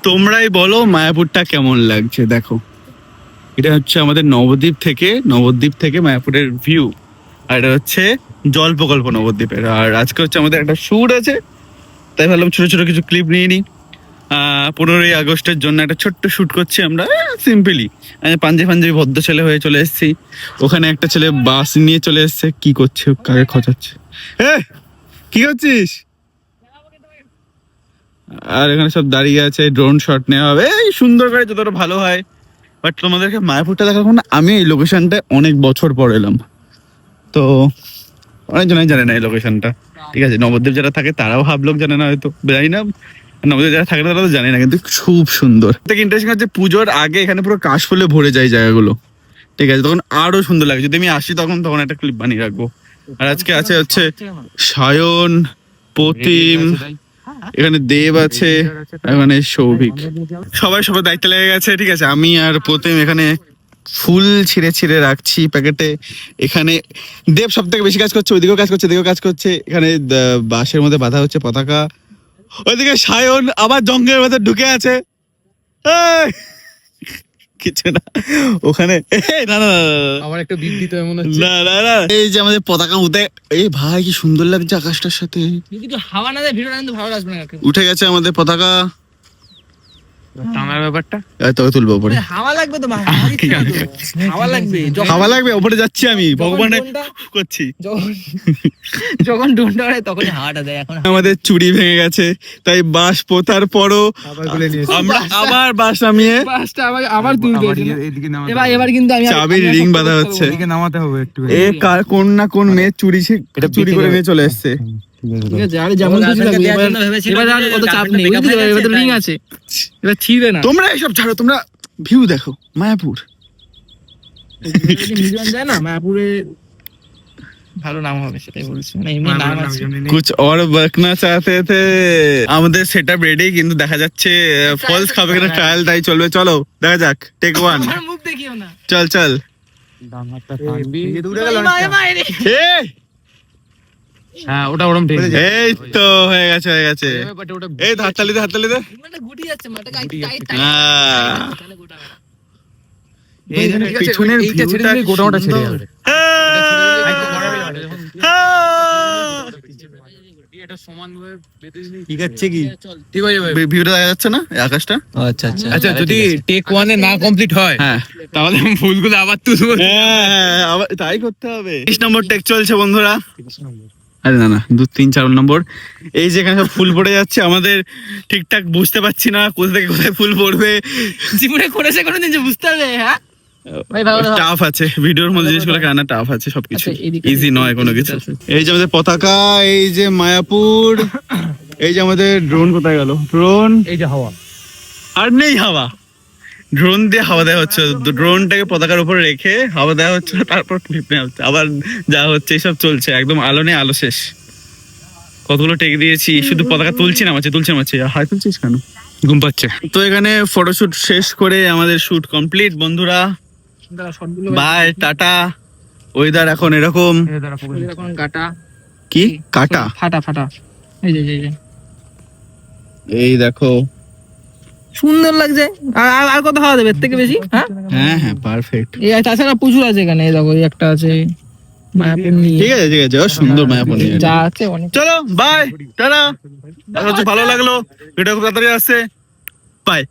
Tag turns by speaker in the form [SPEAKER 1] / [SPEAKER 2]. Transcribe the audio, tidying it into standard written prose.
[SPEAKER 1] তোমরাই বলো মায়াপুরটা কেমন লাগছে। দেখো এটা হচ্ছে আমাদের নবদ্বীপ থেকে মায়াপুরের ভিউ, আর এটা হচ্ছে জল প্রকল্প নবদ্বীপের। আর আজকে হচ্ছে আমাদের একটা শুট আছে, তাই ভাবলাম ছোট ছোট কিছু ক্লিপ নিয়ে নিই। 15ই আগস্টের জন্য একটা ছোট্ট শুট করছি আমরা সিম্পলি। পাঞ্জাবি ভদ্র ছেলে হয়ে চলে এসেছি। ওখানে একটা ছেলে বাস নিয়ে চলে এসছে, কি করছে, কাকে খচাচ্ছে, কি করছিস? আর এখানে সব দাঁড়িয়ে আছে, ড্রোন শট নেওয়া হবে এই সুন্দর করে যতটা ভালো হয়। বাট তোমাদেরকে মায়াপুরটা দেখার না, আমি এই লোকেশনটা অনেক বছর পর এলাম, তো অনেকজনই জানে না এই লোকেশনটা। ঠিক আছে, নবদ্বীপ যারা থাকে তারাও হাবলোক জানে না, হয়তো জানি না, নবদ্বীপ যারা থাকে তারা তো জানে না, কিন্তু খুব সুন্দর। থেকে ইন্টারেস্টিং হচ্ছে পুজোর আগে এখানে পুরো কাশফুলে ভরে যায় জায়গাগুলো। ঠিক আছে, তখন আরো সুন্দর লাগে। যদি আমি আসি তখন একটা ক্লিপ বানিয়ে রাখবো। আর আজকে আছে হচ্ছে সায়ন, প্রতিম, এখানে দেব আছে, এখানে সৌভিক, সবাই দায়িত্ব লেগে গেছে। ঠিক আছে, আমি আর প্রতিম এখানে ফুল ছিঁড়ে রাখছি প্যাকেটে। এখানে দেব সব থেকে বেশি কাজ করছে, ওইদিকেও কাজ করছে। এখানে বাঁশের মধ্যে বাঁধা হচ্ছে পতাকা। ওইদিকে সায়ন আবার জঙ্গলের মধ্যে ঢুকে আছে, কিছু না ওখানে।
[SPEAKER 2] আমার একটা বিবৃত এমন হচ্ছে
[SPEAKER 1] না, এই যে আমাদের পতাকা উঠে, এই ভাই কি সুন্দর লাগছে আকাশটার সাথে।
[SPEAKER 2] কিন্তু হাওয়া না দেয় ভিডিওটা কিন্তু ভালো লাগবে না।
[SPEAKER 1] উঠে গেছে আমাদের পতাকা,
[SPEAKER 2] টানার ব্যাপারটা
[SPEAKER 1] তোকে তুলবো উপরে।
[SPEAKER 2] হাওয়া লাগবে তো, হাওয়া লাগবে
[SPEAKER 1] উপরে যাচ্ছি আমি, ভগবানের করছি।
[SPEAKER 2] যখন ডোনটা ওড়ে তখনই হাওয়াটা দেয়। এখন
[SPEAKER 1] আমাদের চুড়ি ভেঙে গেছে, তাই বাঁশ পোতার পরও আমরা আবার বাঁশ নামিয়ে
[SPEAKER 2] বাসটা আবার তুলতে এবার কিন্তু আমি
[SPEAKER 1] চাবির রিং বাঁধা হচ্ছে।
[SPEAKER 2] নামাতে হবে একটু।
[SPEAKER 1] কোন না কোন মেয়ে চুরি করে নিয়ে চলে এসছে।
[SPEAKER 2] ঠিক আছে, আরে যেমন কিছু লাগবে এবার আর অত চাপ নেই, এবার তো রিং আছে, এবার ছিড়বে না।
[SPEAKER 1] তোমরা এসব ছাড়ো, তোমরা ভিউ দেখো মায়াপুর।
[SPEAKER 2] মিউজিয়াম যায় না মায়াপুরে, ভালো নাম হবে সেটাই বলছি, মানে এমনি নাম আছে।
[SPEAKER 1] কুছ और बकना चाहते थे। আমাদের সেটআপ রেডি, কিন্তু দেখা যাচ্ছে ফলস খাবে কিনা ট্রায়াল, তাই চলবে। চলো দেখা যাক, টেক 1।
[SPEAKER 2] আমার মুখ দেখিও না,
[SPEAKER 1] চল
[SPEAKER 2] হ্যাঁ ওটা ওরম ঠিক।
[SPEAKER 1] এই তো হয়ে গেছে এই হাততালি দে
[SPEAKER 2] মানে গুটি যাচ্ছে মাটা টাইট
[SPEAKER 1] এই পিছনের ভিউটা
[SPEAKER 2] গোটাটা ছেড়ে যাবে। এটা সমান ভাবে বেঁধে দিই, ঠিক আছে কি ঠিক হয়ে যাবে।
[SPEAKER 1] ভিউটা দেখা যাচ্ছে না এই আকাশটা?
[SPEAKER 2] আচ্ছা যদি টেক 1 এ না কমপ্লিট হয়,
[SPEAKER 1] হ্যাঁ
[SPEAKER 2] তাহলে আমি ফুলগুলো আবার তুলবো।
[SPEAKER 1] হ্যাঁ আবার তাই করতে হবে। 30 নম্বর টেক চলছে বন্ধুরা। আরে না 2, 3, 4 নম্বর। এই যে এখানে সব ফুল পড়ে যাচ্ছে, আমাদের ঠিকঠাক বুঝতে পারছি না কোথা থেকে কোথায় ফুল পড়বে।
[SPEAKER 2] জীবনে করেছে কোনোদিন যে বুঝতে হবে। হ্যাঁ
[SPEAKER 1] টাফ আছে ভিডিওর মধ্যে, জিনিসগুলো আনা টাফ আছে, সবকিছু ইজি নয় কোনো কিছু। এই যে আমাদের পতাকা, এই যে মায়াপুর, এই যে আমাদের ড্রোন কোথায় গেল? ড্রোন
[SPEAKER 2] এই যে হাওয়া,
[SPEAKER 1] আর নেই হাওয়া। ড্রোন দিয়ে হাওয়া দেওয়া হচ্ছে, ড্রোনটাকে পতাকার উপরে রেখে হাওয়া দেওয়া হচ্ছে, তারপর ক্লিপ নেওয়া হচ্ছে, আবার যা হচ্ছে এইসব চলছে। একদম আলো নেই, আলো শেষ। কতগুলো টেক দিয়েছি, শুধু পতাকা তুলছি নামাচ্ছি হাই তুলছিস কেন? ঘুম পাচ্ছে তো। এখানে ফটোশুট শেষ করে আমাদের শুট কমপ্লিট বন্ধুরা। Bye tata. ওয়েদার এখন এরকম,
[SPEAKER 2] কাটা
[SPEAKER 1] কি কাটা
[SPEAKER 2] ফাটা এই যে
[SPEAKER 1] এই দেখো
[SPEAKER 2] সুন্দর লাগছে। আর কত হাওয়া দেবে এর থেকে বেশি?
[SPEAKER 1] হ্যাঁ পারফেক্ট।
[SPEAKER 2] এই তাছাড়া প্রচুর আছে এখানে, এই দেখো এই একটা আছে মায়াপুর নিয়ে।
[SPEAKER 1] ঠিক আছে ও সুন্দর মায়াপুর নিয়ে
[SPEAKER 2] যা আছে অনেক।
[SPEAKER 1] চলো বাই টাটা। ভালো লাগলো, ভিডিও খুব তাড়াতাড়ি আসছে। বাই।